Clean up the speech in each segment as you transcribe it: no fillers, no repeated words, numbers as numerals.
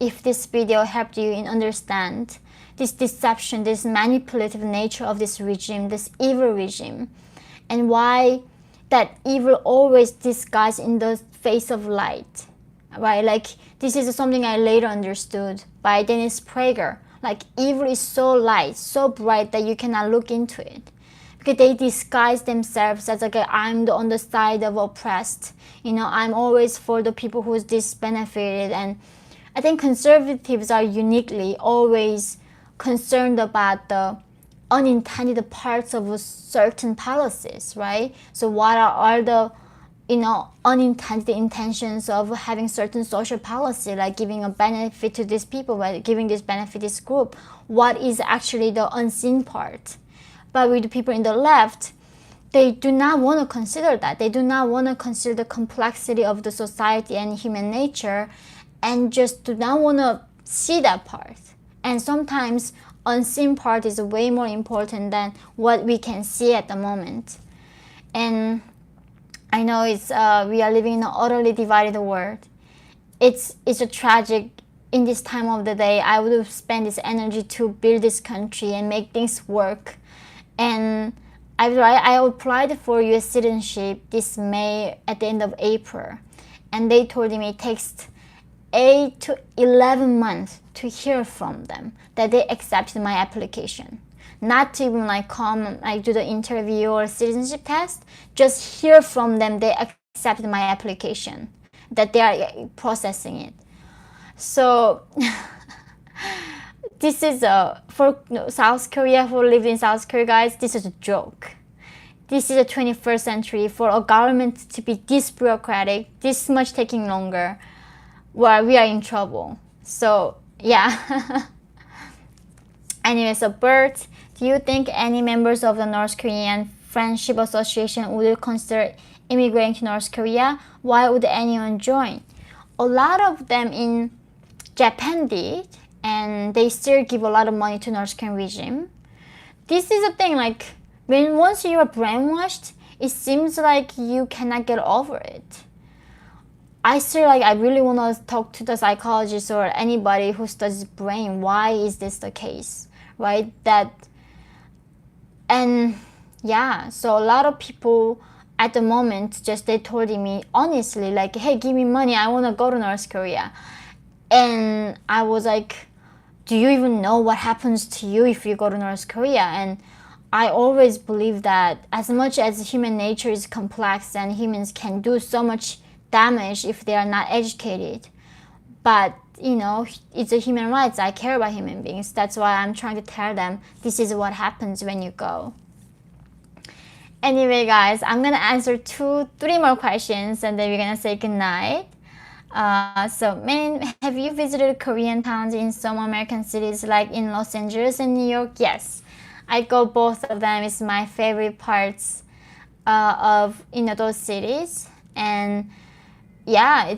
if this video helped you in understand this deception, this manipulative nature of this regime, this evil regime, and why that evil always disguised in the face of light, right? Like, this is something I later understood by Dennis Prager. Like, evil is so light, so bright that you cannot look into it. Because they disguise themselves as like, I'm on the side of oppressed. I'm always for the people who's disbenefited. And I think conservatives are uniquely always concerned about the unintended parts of certain policies, right? So what are the unintended intentions of having certain social policy, like giving a benefit to these people, right? Giving this benefit to this group? What is actually the unseen part? But with the people in the left, they do not want to consider that. They do not want to consider the complexity of the society and human nature, and just do not want to see that part. And sometimes unseen part is way more important than what we can see at the moment. And I know we are living in an utterly divided world. It's a tragic. In this time of the day, I would have spent this energy to build this country and make things work. And I applied for US citizenship this May at the end of April, and they told me it takes 8 to 11 months to hear from them that they accepted my application. Not to even come do the interview or citizenship test, just hear from them they accepted my application, that they are processing it. So this is for South Korea, who live in South Korea, guys, this is a joke. This is the 21st century. For a government to be this bureaucratic, this much taking longer, well, we are in trouble. So yeah. Anyway, so Bert, do you think any members of the North Korean Friendship Association would consider immigrating to North Korea? Why would anyone join? A lot of them in Japan did, and they still give a lot of money to North Korean regime. This is the thing, like, once you are brainwashed, it seems like you cannot get over it. I really want to talk to the psychologist or anybody who studies brain. Why is this the case, right? And yeah, so a lot of people at the moment, they told me honestly, like, hey, give me money, I want to go to North Korea. And I was like, do you even know what happens to you if you go to North Korea? And I always believe that as much as human nature is complex and humans can do so much damage if they are not educated, but it's a human rights. I care about human beings. That's why I'm trying to tell them this is what happens when you go. Anyway, guys, I'm gonna answer 3 more questions and then we're gonna say goodnight. So, have you visited Korean towns in some American cities like in Los Angeles and New York? Yes, I go both of them. It's my favorite parts of those cities. And yeah,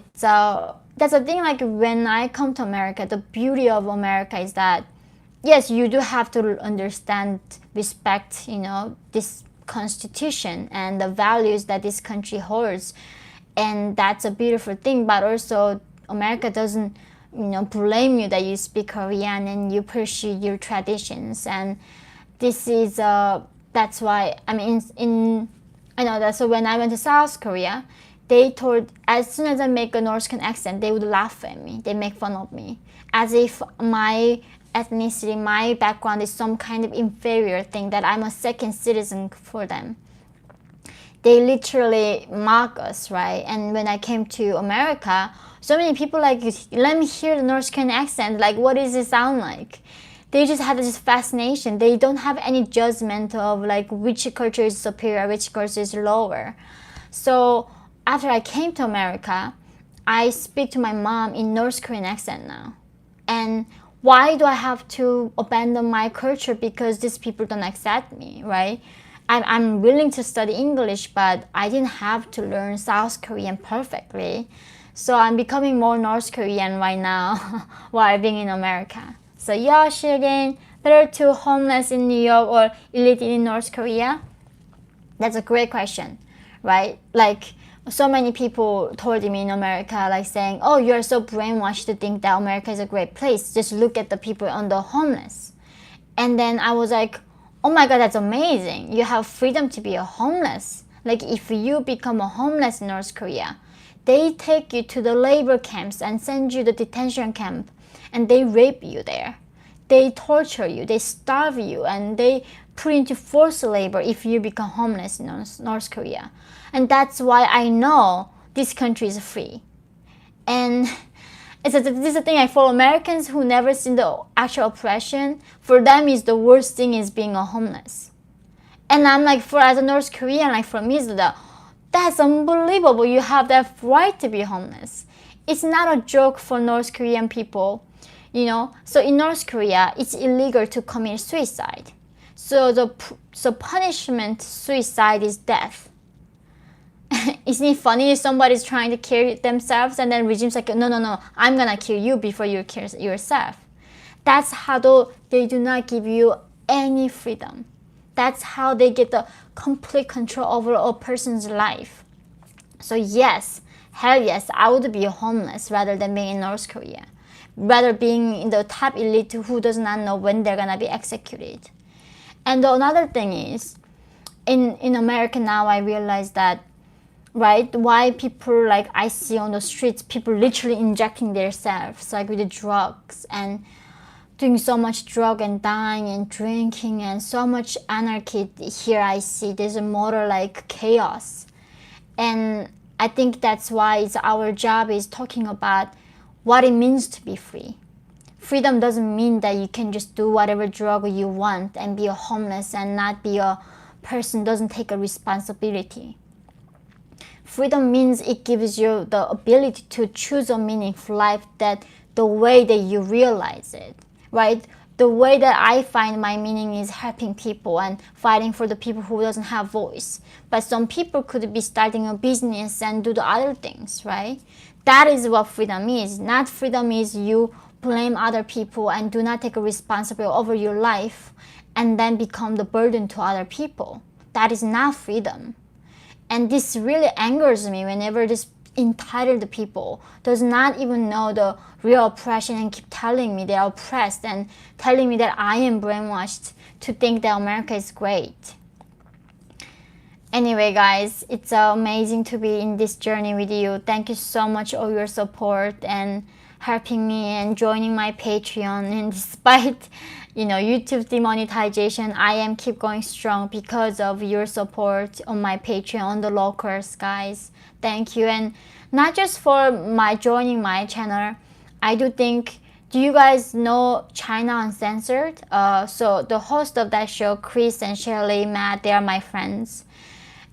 that's the thing. Like, when I come to America, the beauty of America is that yes, you do have to understand, respect, this constitution and the values that this country holds. And that's a beautiful thing, but also America doesn't, blame you that you speak Korean and you pursue your traditions. And this is, that's why, I know that. So when I went to South Korea, they told, as soon as I make a North Korean accent, they would laugh at me. They make fun of me, as if my ethnicity, my background is some kind of inferior thing, that I'm a second citizen for them. They literally mock us, right? And when I came to America, so many people like, let me hear the North Korean accent. Like, what does it sound like? They just have this fascination. They don't have any judgment of like which culture is superior, which culture is lower. So after I came to America, I speak to my mom in North Korean accent now. And why do I have to abandon my culture because these people don't accept me, right? I'm willing to study English, but I didn't have to learn South Korean perfectly. So I'm becoming more North Korean right now while being in America. So Yoshi again, better to homeless in New York or elite in North Korea? That's a great question, right? Like, so many people told me in America, like saying, oh, you're so brainwashed to think that America is a great place. Just look at the people on the homeless. And then I was like, oh my God, that's amazing. You have freedom to be a homeless. Like if you become a homeless in North Korea, they take you to the labor camps and send you to the detention camp, and they rape you there. They torture you, they starve you, and they put into forced labor if you become homeless in North Korea. And that's why I know this country is free. And this is the thing, like for Americans who never seen the actual oppression, for them is the worst thing is being a homeless. And I'm like, as a North Korean, like for me, that's unbelievable. You have that right to be homeless. It's not a joke for North Korean people, you know. So in North Korea, it's illegal to commit suicide. So the punishment suicide is death. Isn't it funny if somebody's trying to kill themselves and then regime's like, no, I'm gonna kill you before you kill yourself. That's how they do not give you any freedom. That's how they get the complete control over a person's life. So yes, hell yes, I would be homeless rather than being in North Korea. Rather being in the top elite who does not know when they're gonna be executed. And another thing is, in America now I realize that, right, why people like I see on the streets, people literally injecting themselves like with the drugs and doing so much drug and dying and drinking and so much anarchy here I see. There's a more like chaos. And I think that's why it's our job is talking about what it means to be free. Freedom doesn't mean that you can just do whatever drug you want and be a homeless and not be a person who doesn't take a responsibility. Freedom means it gives you the ability to choose a meaningful life that the way that you realize it, right? The way that I find my meaning is helping people and fighting for the people who doesn't have voice. But some people could be starting a business and do the other things, right? That is what freedom is. Not freedom is you blame other people and do not take a responsibility over your life and then become the burden to other people. That is not freedom. And this really angers me whenever this entitled people does not even know the real oppression and keep telling me they're oppressed and telling me that I am brainwashed to think that America is great. Anyway guys, it's amazing to be in this journey with you. Thank you so much for your support and helping me and joining my Patreon. And despite YouTube demonetization, I am keep going strong because of your support on my Patreon, on the locals, guys. Thank you. And not just for joining my channel, I do think, do you guys know China Uncensored? So the host of that show, Chris and Shirley, Matt, they are my friends.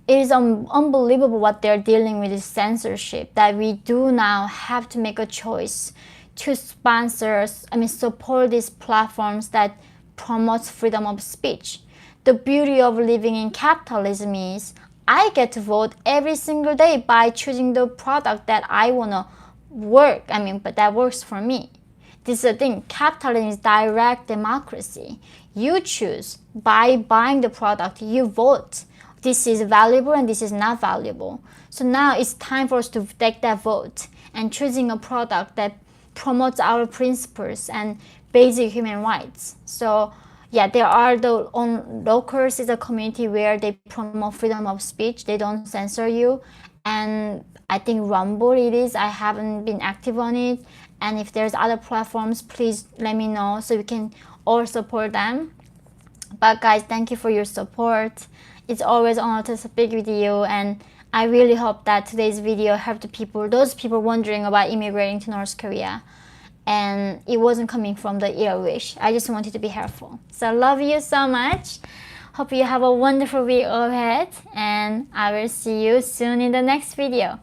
It is unbelievable what they're dealing with, this censorship, that we do now have to make a choice to support these platforms that promotes freedom of speech. The beauty of living in capitalism is I get to vote every single day by choosing the product that I wanna but that works for me. This is the thing, capitalism is direct democracy. You choose by buying the product, you vote. This is valuable and this is not valuable. So now it's time for us to take that vote and choosing a product that promotes our principles and basic human rights. So yeah, there are locals is a community where they promote freedom of speech. They don't censor you. And I think Rumble it is. I haven't been active on it. And if there's other platforms, please let me know so we can all support them. But guys, thank you for your support. It's always an honor to speak with you, and I really hope that today's video helped those people wondering about immigrating to North Korea. And it wasn't coming from the ill wish. I just wanted to be helpful. So I love you so much. Hope you have a wonderful week ahead, and I will see you soon in the next video.